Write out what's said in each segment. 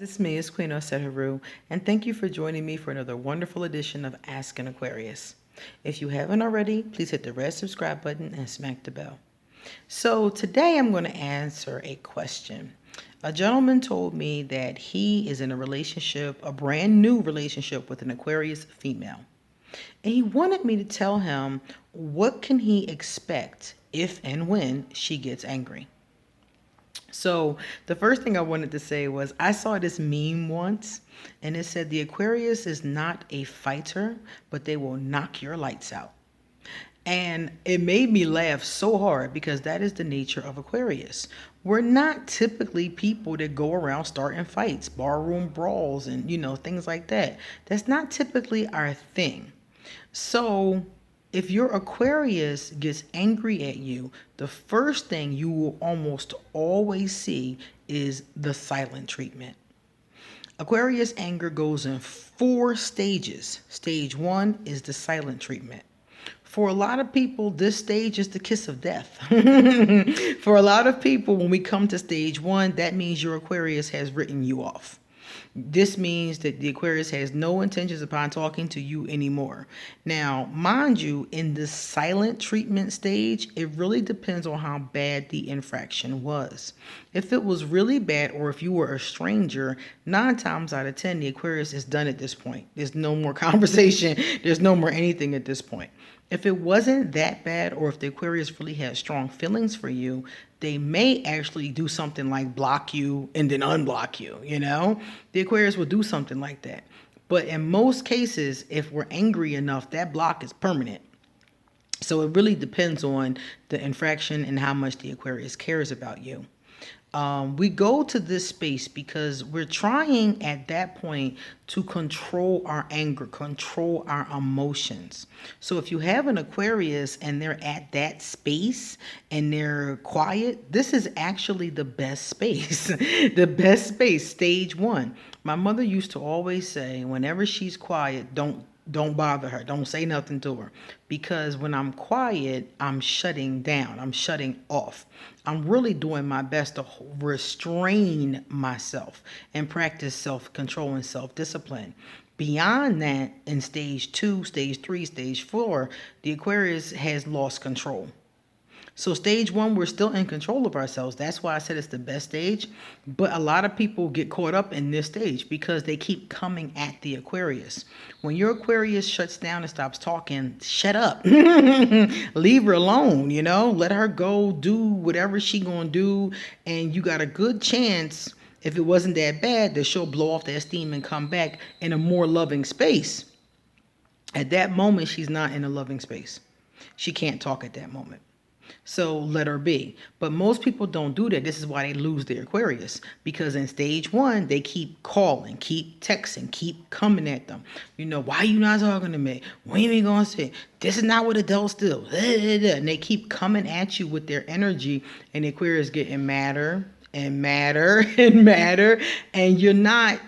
This is me, it's Queen Oseharu, and thank you for joining me for another wonderful edition of Ask an Aquarius. If you haven't already, please hit the red subscribe button and smack the bell. So today I'm going to answer a question. A gentleman told me that he is in a relationship, a brand new relationship with an Aquarius female. And he wanted me to tell him what can he expect if and when she gets angry. So the first thing I wanted to say was I saw this meme once and it said the Aquarius is not a fighter, but they will knock your lights out. And it made me laugh so hard because that is the nature of Aquarius. We're not typically people that go around starting fights, barroom brawls, and things like that. That's not typically our thing. So if your Aquarius gets angry at you, the first thing you will almost always see is the silent treatment. Aquarius anger goes in 4 stages. Stage 1 is the silent treatment. For a lot of people, this stage is the kiss of death. For a lot of people, when we come to stage 1, that means your Aquarius has written you off. This means that the Aquarius has no intentions upon talking to you anymore. Now, mind you, in the silent treatment stage, it really depends on how bad the infraction was. If it was really bad, or if you were a stranger, 9 times out of 10, the Aquarius is done at this point. There's no more conversation. There's no more anything at this point. If it wasn't that bad, or if the Aquarius really had strong feelings for you, they may actually do something like block you and then unblock you, The Aquarius will do something like that. But in most cases, if we're angry enough, that block is permanent. So it really depends on the infraction and how much the Aquarius cares about you. We go to this space because we're trying at that point to control our anger, control our emotions. So if you have an Aquarius and they're at that space and they're quiet, this is actually the best space. The best space, stage 1. My mother used to always say, whenever she's quiet, don't bother her. Don't say nothing to her. Because when I'm quiet, I'm shutting down. I'm shutting off. I'm really doing my best to restrain myself and practice self-control and self-discipline. Beyond that, in stage 2, stage 3, stage 4, the Aquarius has lost control. So stage 1, we're still in control of ourselves. That's why I said it's the best stage. But a lot of people get caught up in this stage because they keep coming at the Aquarius. When your Aquarius shuts down and stops talking, shut up. Leave her alone, Let her go do whatever she gonna do. And you got a good chance, if it wasn't that bad, that she'll blow off that steam and come back in a more loving space. At that moment, she's not in a loving space. She can't talk at that moment. So let her be. But most people don't do that. This is why they lose their Aquarius. Because in stage 1, they keep calling, keep texting, keep coming at them. Why are you not talking to me? When are you going to say? This is not what adults do. And they keep coming at you with their energy. And the Aquarius getting madder and madder and madder. And you're not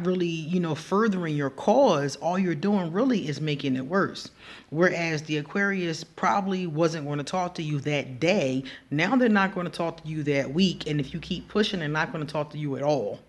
really, furthering your cause. All you're doing really is making it worse. Whereas the Aquarius probably wasn't going to talk to you that day. Now they're not going to talk to you that week. And if you keep pushing, they're not going to talk to you at all.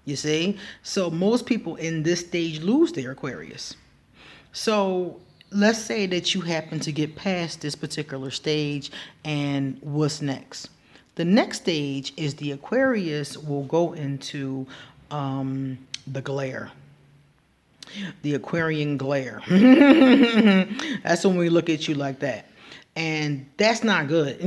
You see? So most people in this stage lose their Aquarius. So let's say that you happen to get past this particular stage, and what's next? The next stage is the Aquarius will go into the glare. The Aquarian glare. That's when we look at you like that. And that's not good.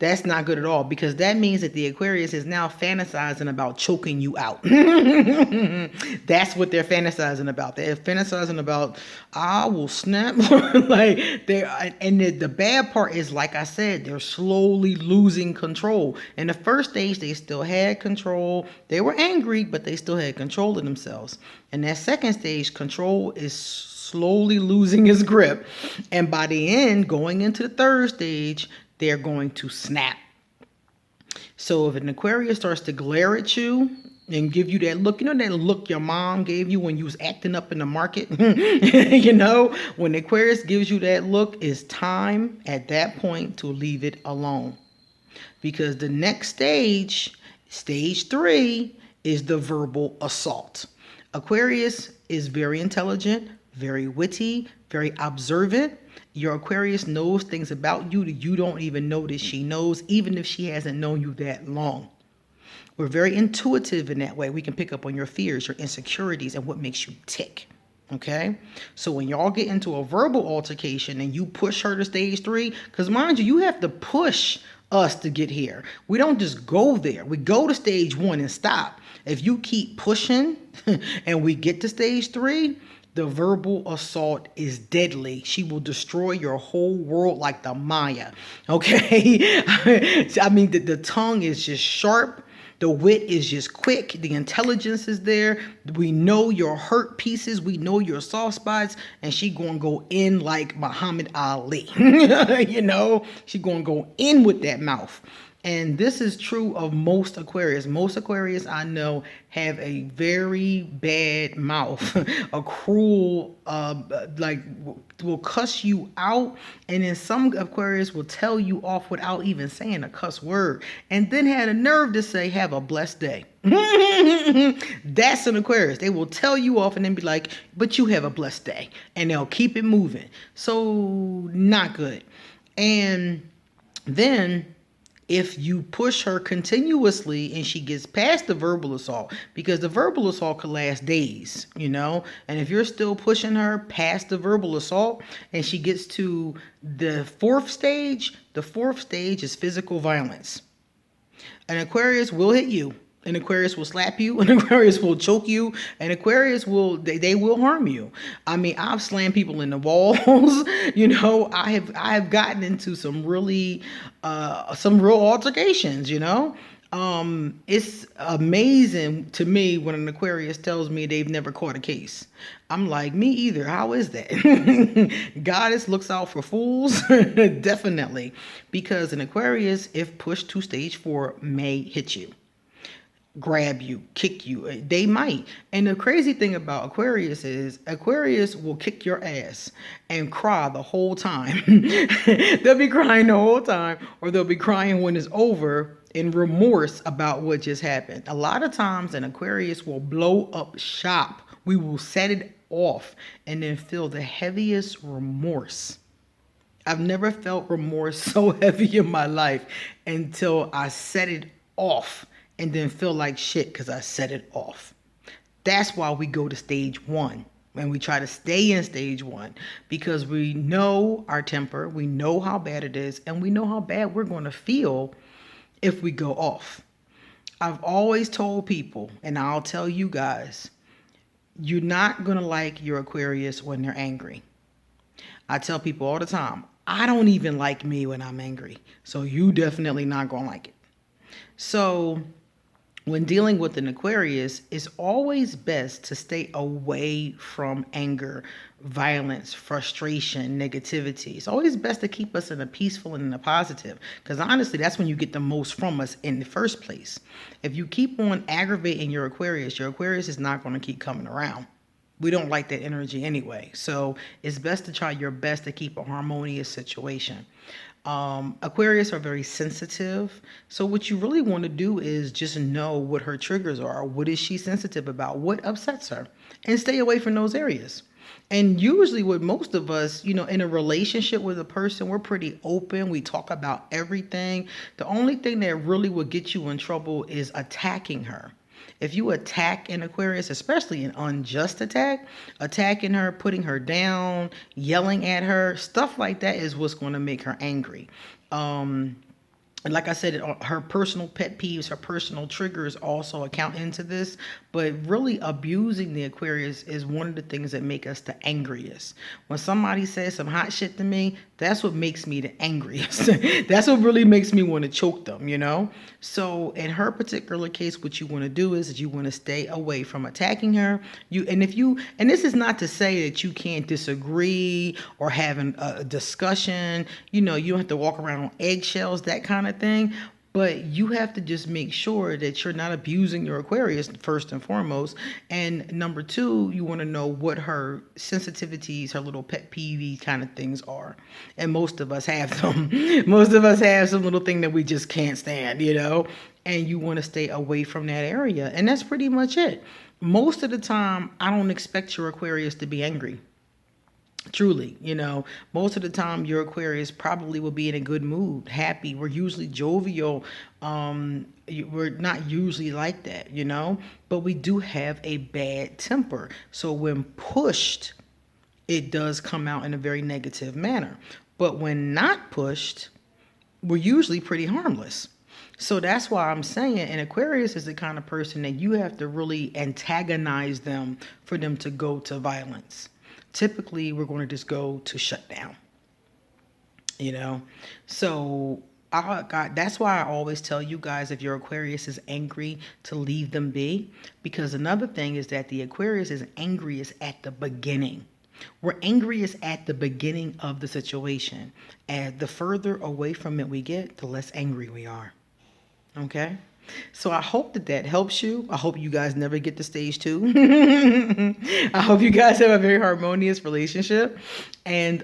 That's not good at all, because that means that the Aquarius is now fantasizing about choking you out. That's what they're fantasizing about. They're fantasizing about, I will snap. The bad part is, like I said, they're slowly losing control. In the first stage, they still had control. They were angry, but they still had control of themselves. In that second stage, control is slowly losing his grip. And by the end, going into the third stage, they're going to snap. So if an Aquarius starts to glare at you and give you that look, that look your mom gave you when you was acting up in the market, when the Aquarius gives you that look, it's time at that point to leave it alone. Because the next stage Stage 3 is the verbal assault. Aquarius is very intelligent, very witty, very observant. Your Aquarius knows things about you that you don't even know that she knows, even if she hasn't known you that long. We're very intuitive in that way. We can pick up on your fears, your insecurities, and what makes you tick. Okay? So when y'all get into a verbal altercation and you push her to stage 3, because mind you, you have to push us to get here. We don't just go there. We go to stage 1 and stop. If you keep pushing and we get to stage 3, the verbal assault is deadly. She will destroy your whole world like the Maya. Okay? I mean, the tongue is just sharp. The wit is just quick. The intelligence is there. We know your hurt pieces. We know your soft spots. And she gonna go in like Muhammad Ali. You know, she gonna go in with that mouth. And this is true of most Aquarius. Most Aquarius I know have a very bad mouth, a cruel, like will cuss you out. And then some Aquarius will tell you off without even saying a cuss word. And then had a nerve to say, have a blessed day. That's an Aquarius. They will tell you off and then be like, but you have a blessed day. And they'll keep it moving. So not good. And then if you push her continuously and she gets past the verbal assault, because the verbal assault could last days, you know, and if you're still pushing her past the verbal assault and she gets to the fourth stage is physical violence. An Aquarius will hit you. An Aquarius will slap you. An Aquarius will choke you. An Aquarius will they will harm you. I mean, I've slammed people in the walls. You know, I have gotten into some really some real altercations. You know, it's amazing to me when an Aquarius tells me they've never caught a case. I'm like, me either. How is that? Goddess looks out for fools. Definitely, because an Aquarius, if pushed to stage 4, may hit you, grab you, kick you. They might. And the crazy thing about Aquarius is Aquarius will kick your ass and cry the whole time. They'll be crying the whole time, or they'll be crying when it's over in remorse about what just happened. A lot of times an Aquarius will blow up shop. We will set it off and then feel the heaviest remorse. I've never felt remorse so heavy in my life until I set it off and then feel like shit because I set it off. That's why we go to stage 1 and we try to stay in stage 1, because we know our temper, we know how bad it is, and we know how bad we're going to feel if we go off. I've always told people, and I'll tell you guys, you're not going to like your Aquarius when they're angry. I tell people all the time, I don't even like me when I'm angry, so you definitely not going to like it. So when dealing with an Aquarius, it's always best to stay away from anger, violence, frustration, negativity. It's always best to keep us in a peaceful and in a positive, because honestly, that's when you get the most from us in the first place. If you keep on aggravating your Aquarius is not going to keep coming around. We don't like that energy anyway. So it's best to try your best to keep a harmonious situation. Aquarius are very sensitive. So what you really want to do is just know what her triggers are. What is she sensitive about? What upsets her? And stay away from those areas. And usually with most of us, you know, in a relationship with a person, we're pretty open. We talk about everything. The only thing that really would get you in trouble is attacking her. If you attack an Aquarius, especially an unjust attack, attacking her, putting her down, yelling at her, stuff like that is what's going to make her angry. And like I said, her personal pet peeves, her personal triggers also account into this. But really abusing the Aquarius is one of the things that make us the angriest. When somebody says some hot shit to me, that's what makes me the angriest. That's what really makes me want to choke them, you know? So in her particular case, what you want to do is you want to stay away from attacking her. And this is not to say that you can't disagree or have a discussion. You know, you don't have to walk around on eggshells, that kind of thing. But you have to just make sure that you're not abusing your Aquarius, first and foremost. And number 2, you want to know what her sensitivities, her little pet peeve kind of things are. And most of us have them. Most of us have some little thing that we just can't stand, you know. and you want to stay away from that area. And that's pretty much it. Most of the time, I don't expect your Aquarius to be angry. Truly, most of the time your Aquarius probably will be in a good mood, happy. We're usually jovial. We're not usually like that, but we do have a bad temper. So when pushed, it does come out in a very negative manner. But when not pushed, we're usually pretty harmless. So that's why I'm saying an Aquarius is the kind of person that you have to really antagonize them for them to go to violence. Typically, we're going to just go to shut down, So that's why I always tell you guys, if your Aquarius is angry, to leave them be. Because another thing is that the Aquarius is angriest at the beginning. We're angriest at the beginning of the situation. And the further away from it we get, the less angry we are. Okay? So I hope that helps you. I hope you guys never get to stage 2. I hope you guys have a very harmonious relationship. And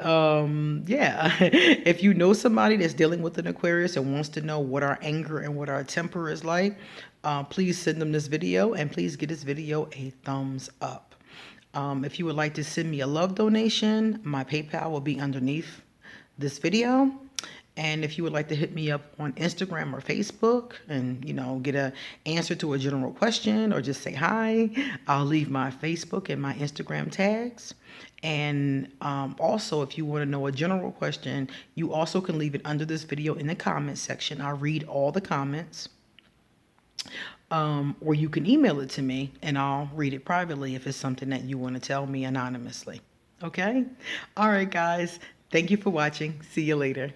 yeah, if you know somebody that's dealing with an Aquarius and wants to know what our anger and what our temper is like, please send them this video, and please give this video a thumbs up. If you would like to send me a love donation, my PayPal will be underneath this video. And if you would like to hit me up on Instagram or Facebook and, get an answer to a general question or just say hi, I'll leave my Facebook and my Instagram tags. And also, if you want to know a general question, you also can leave it under this video in the comments section. I'll read all the comments. Or you can email it to me and I'll read it privately if it's something that you want to tell me anonymously. Okay? All right, guys. Thank you for watching. See you later.